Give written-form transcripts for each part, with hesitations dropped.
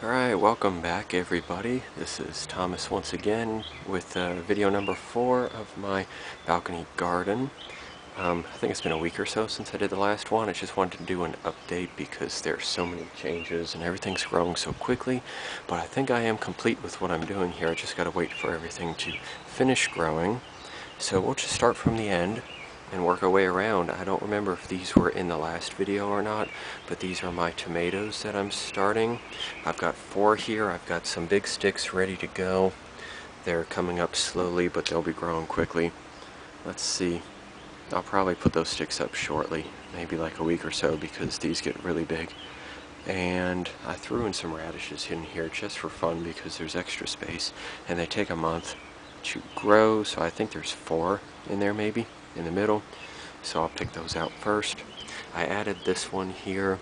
Alright, welcome back everybody. This is Thomas once again with video number 4 of my balcony garden. I think it's been a week or so since I did the last one. I just wanted to do an update because there's so many changes and everything's growing so quickly. But I think I am complete with what I'm doing here. I just gotta wait for everything to finish growing. So we'll just start from the end and work our way around. I don't remember if these were in the last video or not, but these are my tomatoes that I'm starting. I've got 4 here. I've got some big sticks ready to go. They're coming up slowly, but they'll be growing quickly. Let's see. I'll probably put those sticks up shortly, maybe like a week or so, because these get really big. And I threw in some radishes in here just for fun because there's extra space, and they take a month to grow, so I think there's 4 in there maybe in the middle, so I'll pick those out first. I added this one here.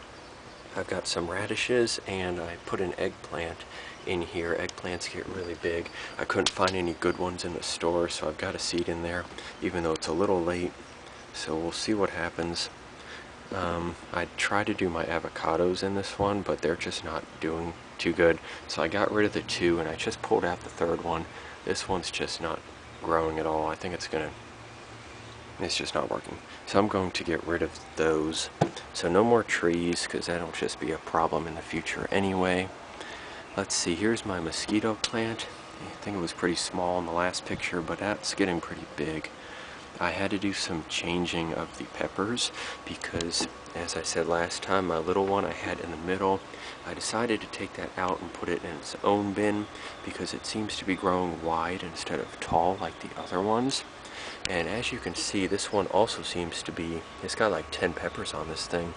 I've got some radishes and I put an eggplant in here. Eggplants get really big. I couldn't find any good ones in the store, so I've got a seed in there even though it's a little late, so we'll see what happens. I tried to do my avocados in this one, but they're just not doing too good, so I got rid of the 2 and I just pulled out the 3rd one. This one's just not growing at all. I think it's just not working. So I'm going to get rid of those. So no more trees, because that'll just be a problem in the future anyway. Let's see, here's my mosquito plant. I think it was pretty small in the last picture, but that's getting pretty big. I had to do some changing of the peppers because, as I said last time, my little one I had in the middle, I decided to take that out and put it in its own bin because it seems to be growing wide instead of tall like the other ones. And as you can see, this one also seems to be, it's got like 10 peppers on this thing.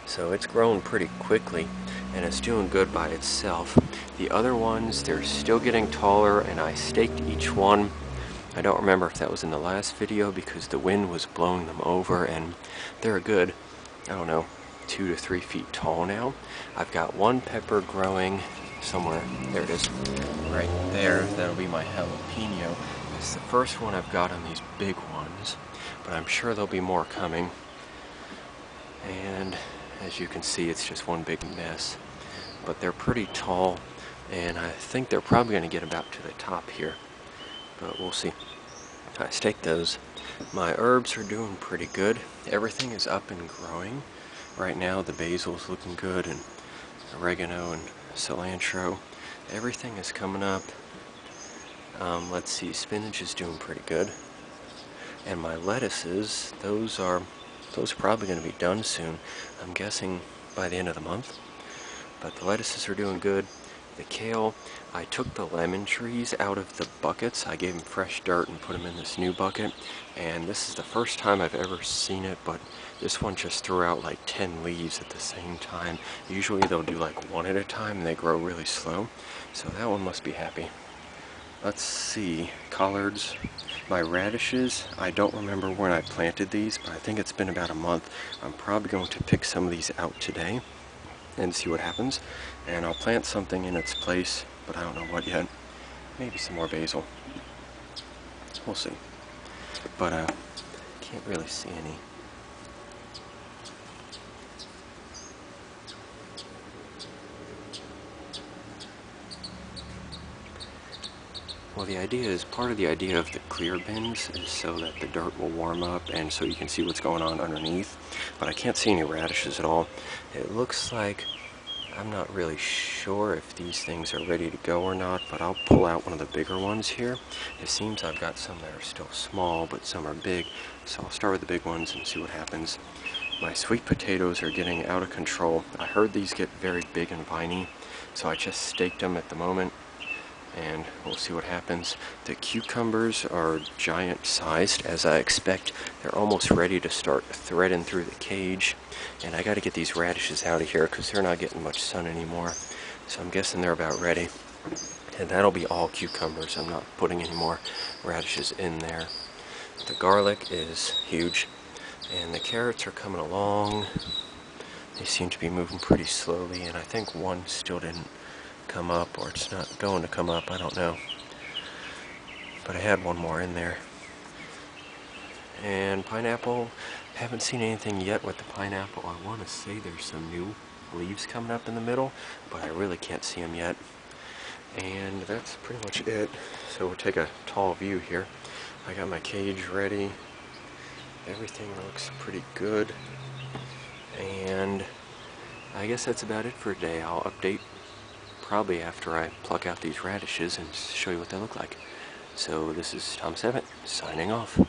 So it's grown pretty quickly and it's doing good by itself. The other ones, they're still getting taller, and I staked each one. I don't remember if that was in the last video because the wind was blowing them over, and they're good, I don't know, 2 to 3 feet tall now. I've got one pepper growing somewhere. There it is, right there. That'll be my jalapeno. It's the first one I've got on these big ones, but I'm sure there'll be more coming. And as you can see, it's just one big mess. But they're pretty tall, and I think they're probably going to get about to the top here. But we'll see. I staked those. My herbs are doing pretty good. Everything is up and growing. Right now the basil's looking good, and oregano and cilantro. Everything is coming up. Let's see, spinach is doing pretty good. And my lettuces, those are probably going to be done soon. I'm guessing by the end of the month. But the lettuces are doing good. The kale, I took the lemon trees out of the buckets. I gave them fresh dirt and put them in this new bucket. And this is the first time I've ever seen it, but this one just threw out like 10 leaves at the same time. Usually they'll do like 1 at a time and they grow really slow. So that one must be happy. Let's see, collards. My radishes, I don't remember when I planted these, but I think it's been about a month. I'm probably going to pick some of these out today and see what happens. And I'll plant something in its place, but I don't know what yet. Maybe some more basil. We'll see. But can't really see any. Well, the idea is, part of the idea of the clear bins is so that the dirt will warm up and so you can see what's going on underneath. But I can't see any radishes at all. It looks like, I'm not really sure if these things are ready to go or not, but I'll pull out one of the bigger ones here. It seems I've got some that are still small, but some are big, so I'll start with the big ones and see what happens. My sweet potatoes are getting out of control. I heard these get very big and viney, so I just staked them at the moment, and we'll see what happens. The cucumbers are giant sized, as I expect. They're almost ready to start threading through the cage, and I got to get these radishes out of here because they're not getting much sun anymore. So I'm guessing they're about ready, and that'll be all cucumbers. I'm not putting any more radishes in there. The garlic is huge, and the carrots are coming along. They seem to be moving pretty slowly, and I think one still didn't come up, or it's not going to come up, I don't know. But I had one more in there. And pineapple, haven't seen anything yet with the pineapple. I want to say there's some new leaves coming up in the middle, but I really can't see them yet. And that's pretty much it. So we'll take a tall view here. I got my cage ready. Everything looks pretty good. And I guess that's about it for today. I'll update probably after I pluck out these radishes and show you what they look like. So this is Tom Seventh signing off.